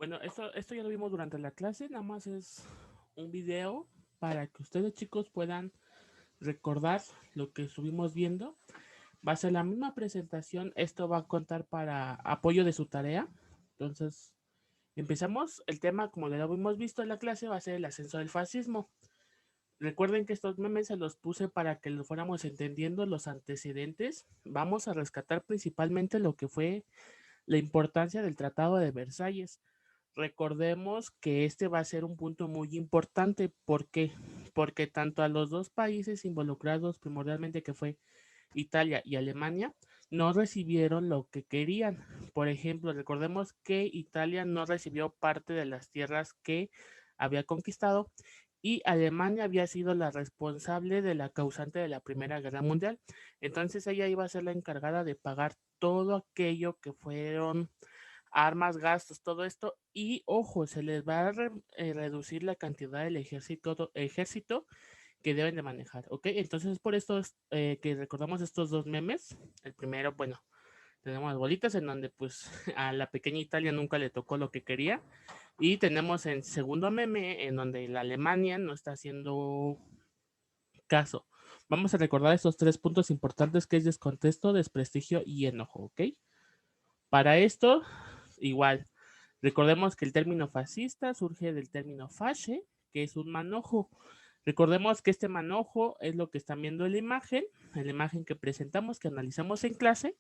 Bueno, esto ya lo vimos durante la clase, nada más es un video para que ustedes chicos puedan recordar lo que estuvimos viendo. Va a ser la misma presentación, esto va a contar para apoyo de su tarea. Entonces, empezamos. El tema, como ya lo hemos visto en la clase, va a ser el ascenso del fascismo. Recuerden que estos memes se los puse para que lo fuéramos entendiendo los antecedentes. Vamos a rescatar principalmente lo que fue la importancia del Tratado de Versalles. Recordemos que este va a ser un punto muy importante. ¿Por qué? Porque tanto a los dos países involucrados primordialmente, que fue Italia y Alemania, no recibieron lo que querían. Por ejemplo, recordemos que Italia no recibió parte de las tierras que había conquistado y Alemania había sido la responsable de la causante de la Primera Guerra Mundial. Entonces ella iba a ser la encargada de pagar todo aquello que fueron armas, gastos, todo esto. Y ojo, se les va a reducir la cantidad del ejército que deben de manejar, ¿ok? Entonces es por esto que recordamos estos dos memes. El primero, bueno, tenemos las bolitas en donde pues a la pequeña Italia nunca le tocó lo que quería. Y tenemos el segundo meme en donde la Alemania no está haciendo caso. Vamos a recordar estos tres puntos importantes, que es descontexto, desprestigio y enojo, ¿ok? Para esto, igual, recordemos que el término fascista surge del término fasce, que es un manojo. Recordemos que este manojo es lo que están viendo en la imagen que presentamos, que analizamos en clase,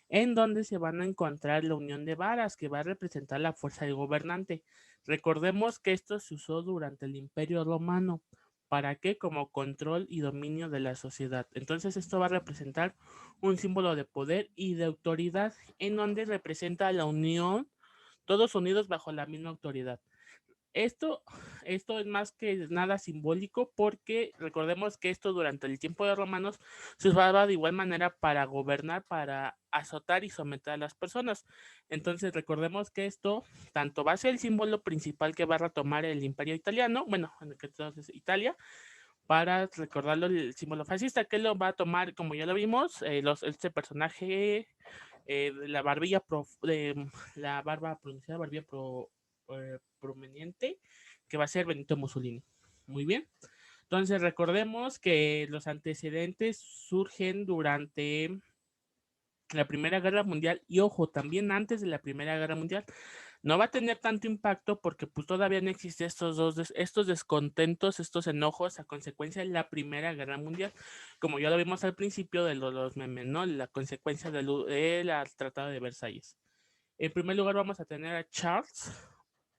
en donde se van a encontrar la unión de varas, que va a representar la fuerza del gobernante. Recordemos que esto se usó durante el Imperio Romano. ¿Para qué? Como control y dominio de la sociedad. Entonces esto va a representar un símbolo de poder y de autoridad, en donde representa la unión, todos unidos bajo la misma autoridad. Esto, esto es más que nada simbólico, porque recordemos que esto durante el tiempo de los romanos se usaba de igual manera para gobernar, para azotar y someter a las personas. Entonces recordemos que esto tanto va a ser el símbolo principal que va a retomar el imperio italiano, bueno, en el que entonces Italia, para recordarlo el símbolo fascista, que lo va a tomar, como ya lo vimos, este personaje de la barbilla de la barba pronunciada, barbilla prominente, que va a ser Benito Mussolini. Muy bien. Entonces recordemos que los antecedentes surgen durante la Primera Guerra Mundial y ojo, también antes de la Primera Guerra Mundial. No va a tener tanto impacto porque pues todavía no existen estos descontentos, estos enojos a consecuencia de la Primera Guerra Mundial, como ya lo vimos al principio de los memes, ¿no? La consecuencia del Tratado de Versalles. En primer lugar vamos a tener a Charles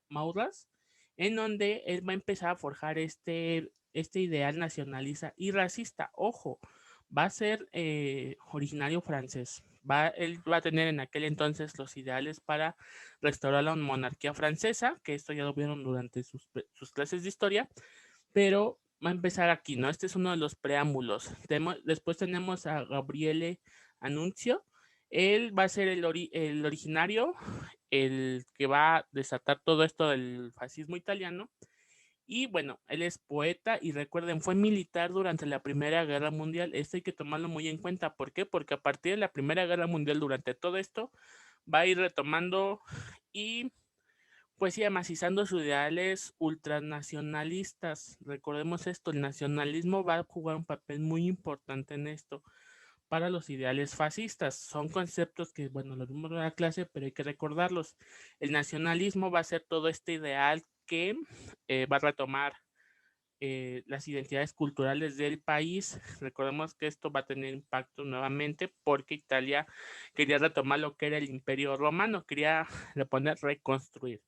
Maurras, en donde él va a empezar a forjar este ideal nacionalista y racista. Ojo, va a ser originario francés. Él va a tener en aquel entonces los ideales para restaurar la monarquía francesa, que esto ya lo vieron durante sus clases de historia, pero va a empezar aquí, ¿no? Este es uno de los preámbulos. Después tenemos a Gabriele Anuncio. Él va a ser el originario, el que va a desatar todo esto del fascismo italiano. Y bueno, él es poeta y recuerden, fue militar durante la Primera Guerra Mundial. Esto hay que tomarlo muy en cuenta. ¿Por qué? Porque a partir de la Primera Guerra Mundial, durante todo esto, va a ir retomando y pues sí, amacizando sus ideales ultranacionalistas. Recordemos esto, el nacionalismo va a jugar un papel muy importante en esto para los ideales fascistas. Son conceptos que, bueno, los vimos en la clase, pero hay que recordarlos. El nacionalismo va a ser todo este ideal que va a retomar las identidades culturales del país. Recordemos que esto va a tener impacto nuevamente porque Italia quería retomar lo que era el Imperio Romano, quería reponer, reconstruir.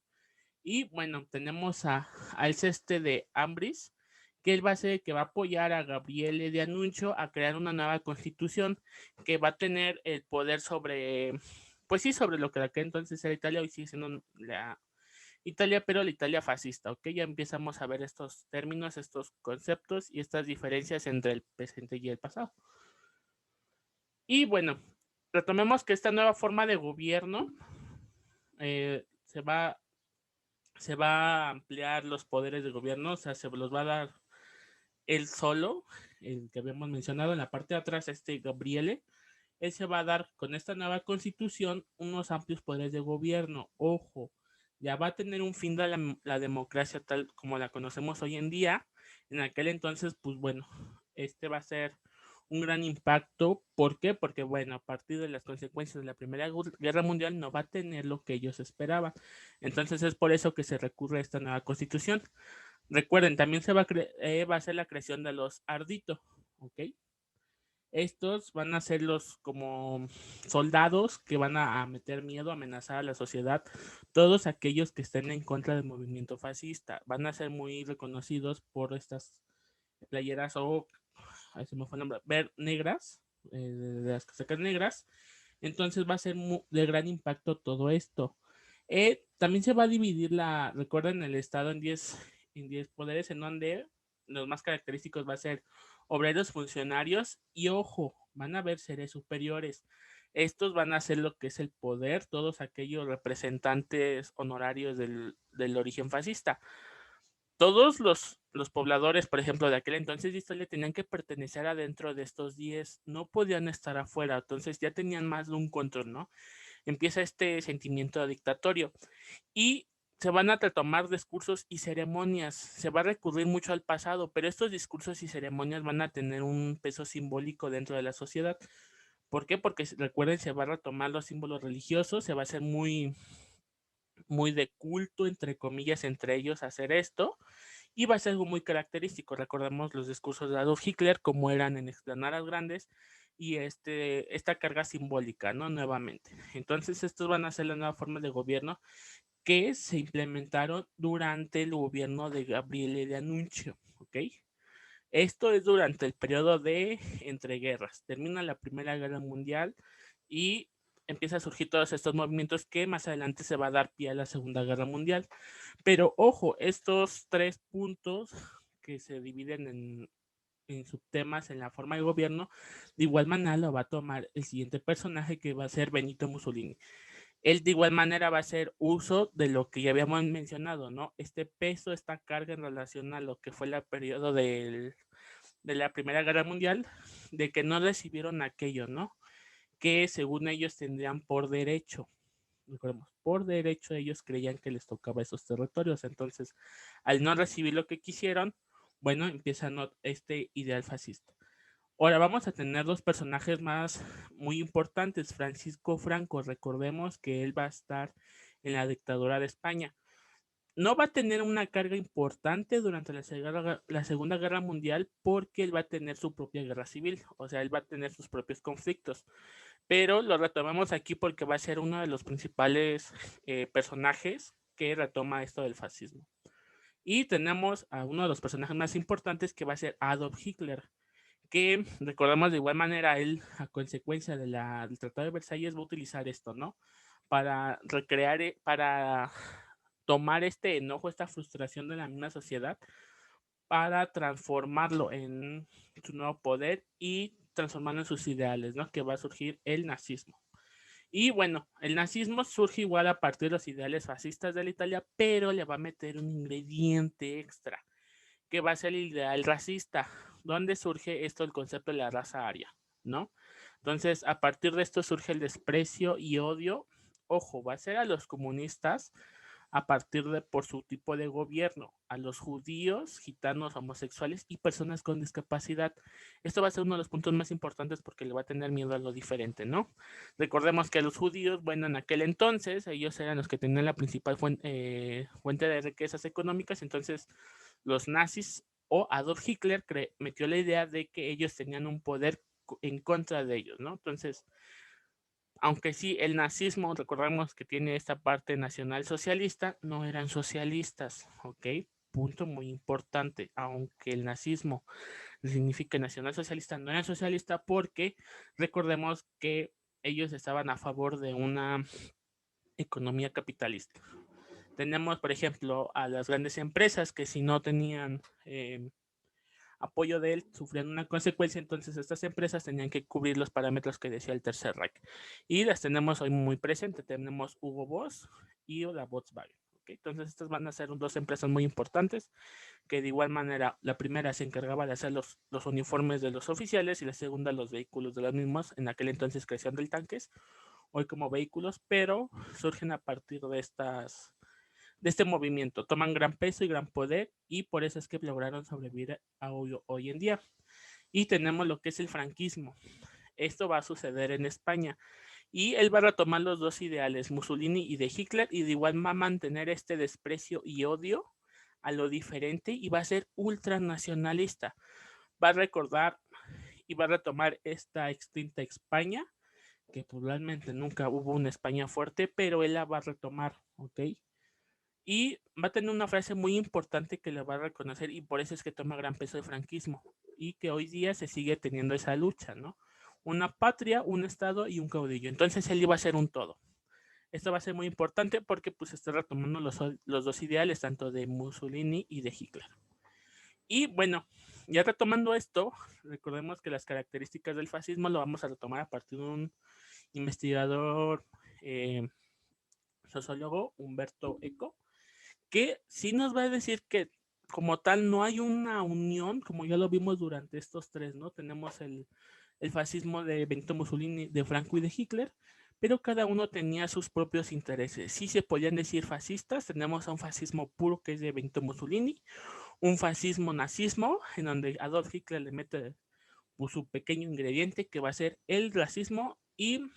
Y bueno, tenemos al ceste de Ambris, que él va a ser el que va a apoyar a Gabriele de Anuncio a crear una nueva constitución que va a tener el poder sobre, pues sí, sobre lo que de aquel entonces era Italia, hoy sigue siendo la Italia, pero la Italia fascista, ¿ok? Ya empezamos a ver estos términos, estos conceptos y estas diferencias entre el presente y el pasado. Y bueno, retomemos que esta nueva forma de gobierno se va a ampliar los poderes de gobierno, o sea, se los va a dar él solo, el que habíamos mencionado en la parte de atrás, Gabriele. Él se va a dar con esta nueva constitución unos amplios poderes de gobierno. Ojo, Ya va a tener un fin de la democracia tal como la conocemos hoy en día. En aquel entonces, pues bueno, este va a ser un gran impacto. ¿Por qué? Porque, bueno, a partir de las consecuencias de la Primera Guerra Mundial no va a tener lo que ellos esperaban. Entonces es por eso que se recurre a esta nueva constitución. Recuerden, también va a ser la creación de los ardito, ¿ok? Estos van a ser los como soldados que van a meter miedo, amenazar a la sociedad. Todos aquellos que estén en contra del movimiento fascista van a ser muy reconocidos por estas playeras o, ahí se me fue el nombre, negras, de las casacas negras. Entonces va a ser de gran impacto todo esto. También se va a dividir recuerden, el Estado en 10 poderes, en donde los más característicos va a ser obreros, funcionarios y, ojo, van a haber seres superiores. Estos van a ser lo que es el poder, todos aquellos representantes honorarios del origen fascista. Todos los pobladores, por ejemplo, de aquel entonces de historia, tenían que pertenecer adentro de estos 10, no podían estar afuera, entonces ya tenían más de un control, ¿no? Empieza este sentimiento dictatorio y se van a retomar discursos y ceremonias, se va a recurrir mucho al pasado, pero estos discursos y ceremonias van a tener un peso simbólico dentro de la sociedad. ¿Por qué? Porque recuerden, se va a retomar los símbolos religiosos, se va a hacer muy de culto, entre comillas, entre ellos hacer esto, y va a ser algo muy característico. Recordemos los discursos de Adolf Hitler, como eran en explanadas grandes, y esta carga simbólica, ¿no? Nuevamente. Entonces, estos van a ser la nueva forma de gobierno que se implementaron durante el gobierno de Gabriele de Annunzio, ¿ok? Esto es durante el periodo de entreguerras. Termina la Primera Guerra Mundial y empieza a surgir todos estos movimientos que más adelante se va a dar pie a la Segunda Guerra Mundial. Pero ojo, estos 3 puntos que se dividen en subtemas en la forma de gobierno, de igual manera lo va a tomar el siguiente personaje, que va a ser Benito Mussolini. Él de igual manera va a hacer uso de lo que ya habíamos mencionado, ¿no? Este peso, esta carga en relación a lo que fue el periodo de la Primera Guerra Mundial, de que no recibieron aquello, ¿no? Que según ellos tendrían por derecho. Recordemos, por derecho ellos creían que les tocaba esos territorios. Entonces, al no recibir lo que quisieron, bueno, empieza este ideal fascista. Ahora vamos a tener dos personajes más muy importantes. Francisco Franco, recordemos que él va a estar en la dictadura de España. No va a tener una carga importante durante la Segunda Guerra Mundial porque él va a tener su propia guerra civil, o sea, él va a tener sus propios conflictos. Pero lo retomamos aquí porque va a ser uno de los principales personajes que retoma esto del fascismo. Y tenemos a uno de los personajes más importantes que va a ser Adolf Hitler, que recordamos de igual manera, él a consecuencia del Tratado de Versalles va a utilizar esto, ¿no? Para recrear, para tomar este enojo, esta frustración de la misma sociedad, para transformarlo en su nuevo poder y transformarlo en sus ideales, ¿no? Que va a surgir el nazismo. Y bueno, el nazismo surge igual a partir de los ideales fascistas de la Italia, pero le va a meter un ingrediente extra, que va a ser el ideal racista, donde surge esto el concepto de la raza aria, ¿no? Entonces, a partir de esto surge el desprecio y odio. Ojo, va a ser a los comunistas a partir de por su tipo de gobierno, a los judíos, gitanos, homosexuales y personas con discapacidad. Esto va a ser uno de los puntos más importantes porque le va a tener miedo a lo diferente, ¿no? Recordemos que los judíos, bueno, en aquel entonces ellos eran los que tenían la principal fuente de riquezas económicas, entonces los nazis o Adolf Hitler metió la idea de que ellos tenían un poder en contra de ellos, ¿no? Entonces, aunque sí, el nazismo, recordemos que tiene esta parte nacional socialista, no eran socialistas, ¿ok? Punto muy importante, aunque el nazismo significa nacional socialista, no eran socialistas porque recordemos que ellos estaban a favor de una economía capitalista. Tenemos, por ejemplo, a las grandes empresas que si no tenían apoyo de él, sufrían una consecuencia, entonces estas empresas tenían que cubrir los parámetros que decía el Tercer Reich. Y las tenemos hoy muy presentes, tenemos Hugo Boss y la Volkswagen. ¿Okay? Entonces estas van a ser dos empresas muy importantes, que de igual manera la primera se encargaba de hacer los uniformes de los oficiales y la segunda los vehículos de los mismos, en aquel entonces creación del tanques, hoy como vehículos, pero surgen a partir de estas de este movimiento. Toman gran peso y gran poder y por eso es que lograron sobrevivir a hoy en día. Y tenemos lo que es el franquismo. Esto va a suceder en España. Y él va a retomar los dos ideales, Mussolini y de Hitler, y de igual va a mantener este desprecio y odio a lo diferente y va a ser ultranacionalista. Va a recordar y va a retomar esta extinta España, que probablemente nunca hubo una España fuerte, pero él la va a retomar, ¿ok? Y va a tener una frase muy importante que le va a reconocer y por eso es que toma gran peso el franquismo y que hoy día se sigue teniendo esa lucha, ¿no? Una patria, un estado y un caudillo. Entonces él iba a ser un todo. Esto va a ser muy importante porque pues está retomando los dos ideales, tanto de Mussolini y de Hitler. Y bueno, ya retomando esto, recordemos que las características del fascismo lo vamos a retomar a partir de un investigador sociólogo, Humberto Eco, que sí nos va a decir que como tal no hay una unión, como ya lo vimos durante estos tres, ¿no? Tenemos el fascismo de Benito Mussolini, de Franco y de Hitler, pero cada uno tenía sus propios intereses. Sí se podían decir fascistas, tenemos a un fascismo puro que es de Benito Mussolini, un fascismo nazismo, en donde Adolf Hitler le mete pues, su pequeño ingrediente que va a ser el racismo y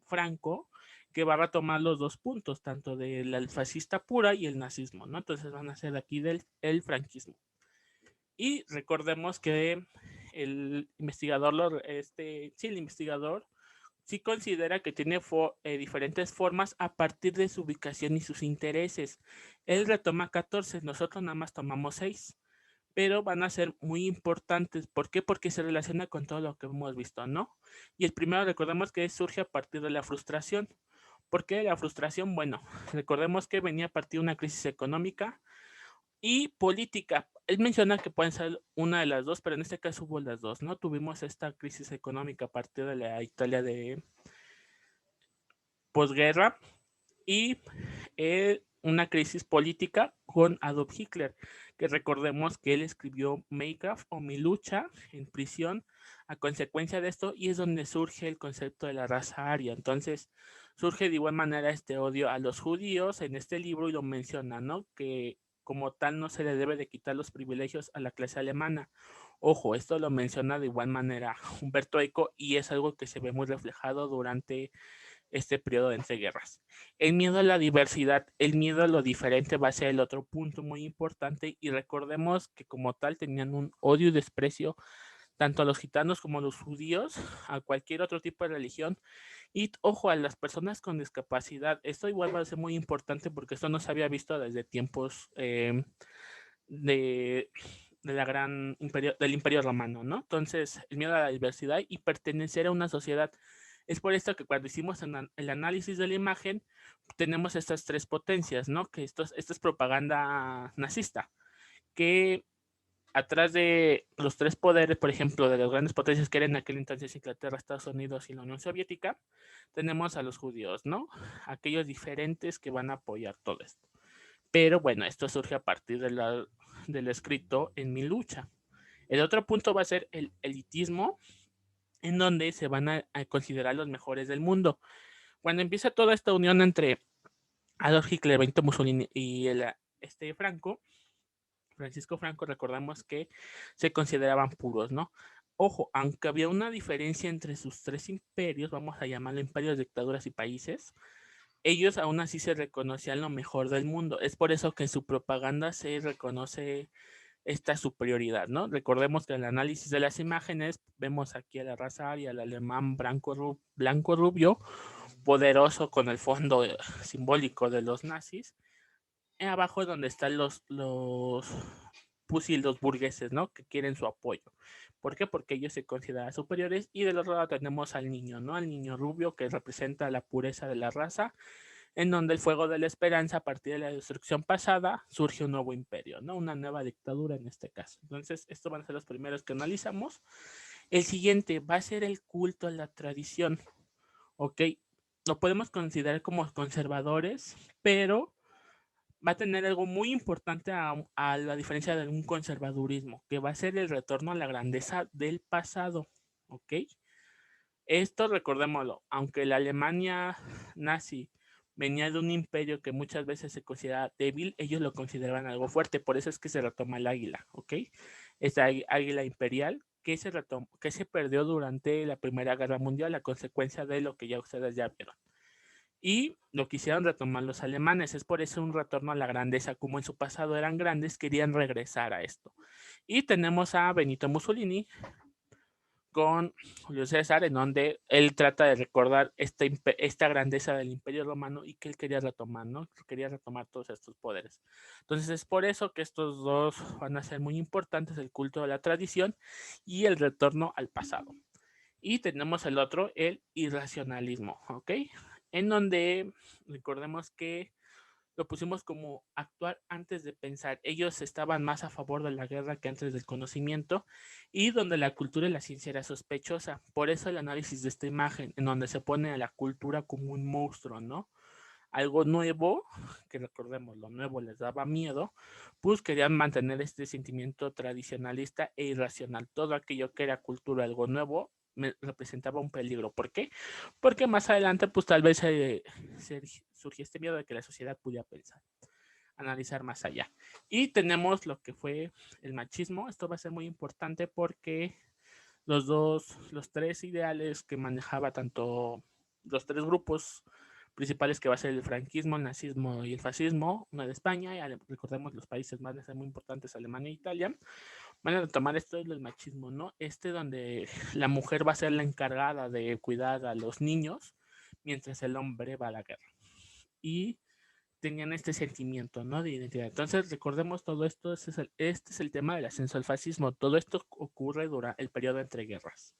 Franco que va a retomar los dos puntos, tanto de la fascista pura y el nazismo, ¿no? Entonces van a ser aquí el franquismo. Y recordemos que el investigador, el investigador sí considera que tiene diferentes formas a partir de su ubicación y sus intereses. Él retoma 14, nosotros nada más tomamos 6, pero van a ser muy importantes. ¿Por qué? Porque se relaciona con todo lo que hemos visto, ¿no? Y el primero recordemos que surge a partir de la frustración. ¿Por qué la frustración? Bueno, recordemos que venía a partir de una crisis económica y política. Él menciona que pueden ser una de las dos, pero en este caso hubo las dos, ¿no? Tuvimos esta crisis económica a partir de la Italia de posguerra y una crisis política con Adolf Hitler, que recordemos que él escribió Minecraft o Mi lucha en prisión a consecuencia de esto y es donde surge el concepto de la raza aria. Entonces surge de igual manera este odio a los judíos en este libro y lo menciona, ¿no? Que como tal no se le debe de quitar los privilegios a la clase alemana. Ojo, esto lo menciona de igual manera Humberto Eco y es algo que se ve muy reflejado durante este periodo de entreguerras. El miedo a la diversidad, el miedo a lo diferente va a ser el otro punto muy importante y recordemos que como tal tenían un odio y desprecio tanto a los gitanos como a los judíos, a cualquier otro tipo de religión y ojo a las personas con discapacidad. Esto igual va a ser muy importante porque esto no se había visto desde tiempos de del imperio romano, ¿no? Entonces, el miedo a la diversidad y pertenecer a una sociedad. Es por esto que cuando hicimos el análisis de la imagen, tenemos estas tres potencias, ¿no? Que esto es propaganda nazista, que atrás de los tres poderes, por ejemplo, de las grandes potencias que eran en aquel entonces Inglaterra, Estados Unidos y la Unión Soviética, tenemos a los judíos, ¿no? Aquellos diferentes que van a apoyar todo esto. Pero bueno, esto surge a partir del escrito en Mi lucha. El otro punto va a ser el elitismo, en donde se van a considerar los mejores del mundo. Cuando empieza toda esta unión entre Adolf Hitler, Benito Mussolini y Francisco Franco, recordamos que se consideraban puros, ¿no? Ojo, aunque había una diferencia entre sus tres imperios, vamos a llamarlo imperios, dictaduras y países, ellos aún así se reconocían lo mejor del mundo. Es por eso que en su propaganda se reconoce esta superioridad, ¿no? Recordemos que en el análisis de las imágenes vemos aquí a la raza aria, al alemán blanco rubio, poderoso con el fondo simbólico de los nazis. Abajo es donde están los pusis, los burgueses, ¿no? Que quieren su apoyo. ¿Por qué? Porque ellos se consideran superiores y del otro lado tenemos al niño, ¿no? Al niño rubio que representa la pureza de la raza en donde el fuego de la esperanza, a partir de la destrucción pasada, surge un nuevo imperio, ¿no? Una nueva dictadura en este caso. Entonces, estos van a ser los primeros que analizamos. El siguiente va a ser el culto a la tradición, ¿ok? Lo podemos considerar como conservadores, pero va a tener algo muy importante a la diferencia de un conservadurismo, que va a ser el retorno a la grandeza del pasado, ¿ok? Esto recordémoslo, aunque la Alemania nazi venía de un imperio que muchas veces se considera débil, ellos lo consideraban algo fuerte, por eso es que se retoma el águila, ¿ok? Esta águila imperial que que se perdió durante la Primera Guerra Mundial a consecuencia de lo que ya ustedes ya vieron. Y lo quisieron retomar los alemanes, es por eso un retorno a la grandeza, como en su pasado eran grandes, querían regresar a esto. Y tenemos a Benito Mussolini con Julio César, en donde él trata de recordar esta grandeza del Imperio Romano y que él quería retomar, ¿no? Quería retomar todos estos poderes. Entonces es por eso que estos dos van a ser muy importantes, el culto de la tradición y el retorno al pasado. Y tenemos el otro, el irracionalismo, ¿ok? En donde recordemos que lo pusimos como actuar antes de pensar. Ellos estaban más a favor de la guerra que antes del conocimiento y donde la cultura y la ciencia era sospechosa. Por eso el análisis de esta imagen, en donde se pone a la cultura como un monstruo, ¿no? Algo nuevo, que recordemos, lo nuevo les daba miedo, pues querían mantener este sentimiento tradicionalista e irracional. Todo aquello que era cultura, algo nuevo, representaba un peligro. ¿Por qué? Porque más adelante, pues tal vez surgió este miedo de que la sociedad pudiera pensar, analizar más allá. Y tenemos lo que fue el machismo. Esto va a ser muy importante porque los tres ideales que manejaba tanto los tres grupos principales que va a ser el franquismo, el nazismo y el fascismo, una de España, y recordemos los países más muy importantes, Alemania e Italia, van a tomar esto del machismo, ¿no? Donde la mujer va a ser la encargada de cuidar a los niños mientras el hombre va a la guerra. Y tenían este sentimiento, ¿no? De identidad. Entonces, recordemos todo esto, este es el tema del ascenso al fascismo. Todo esto ocurre durante el periodo entre guerras,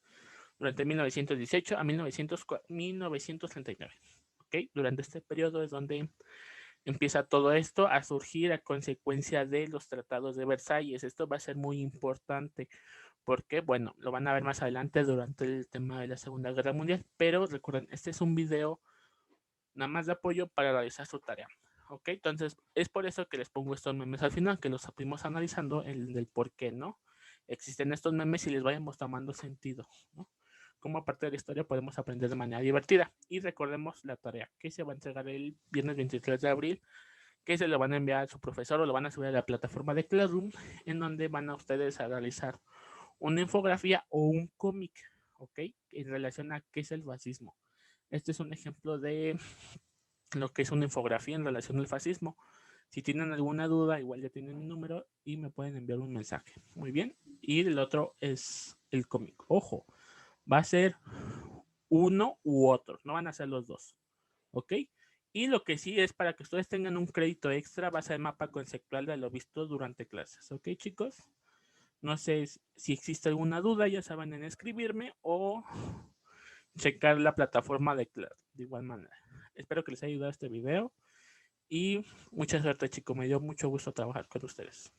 durante 1918 a 1939. ¿Okay? Durante este periodo es donde empieza todo esto a surgir a consecuencia de los tratados de Versalles. Esto va a ser muy importante porque, bueno, lo van a ver más adelante durante el tema de la Segunda Guerra Mundial, pero recuerden, este es un video nada más de apoyo para realizar su tarea. ¿Ok? Entonces, es por eso que les pongo estos memes al final, que los fuimos analizando el del por qué, ¿no? Existen estos memes y les vayamos tomando sentido, ¿no? Como parte de la historia podemos aprender de manera divertida. Y recordemos la tarea que se va a entregar el viernes 23 de abril, que se lo van a enviar a su profesor o lo van a subir a la plataforma de Classroom, en donde van a ustedes a realizar una infografía o un cómic, ¿ok? En relación a qué es el fascismo. Este es un ejemplo de lo que es una infografía en relación al fascismo. Si tienen alguna duda, igual ya tienen mi número y me pueden enviar un mensaje. Muy bien. Y el otro es el cómic. Ojo, va a ser uno u otro, no van a ser los dos. ¿Ok? Y lo que sí es para que ustedes tengan un crédito extra, va a ser el mapa conceptual de lo visto durante clases. ¿Ok, chicos? No sé si existe alguna duda, ya saben en escribirme o checar la plataforma de clase de igual manera. Espero que les haya ayudado este video y mucha suerte, chicos. Me dio mucho gusto trabajar con ustedes.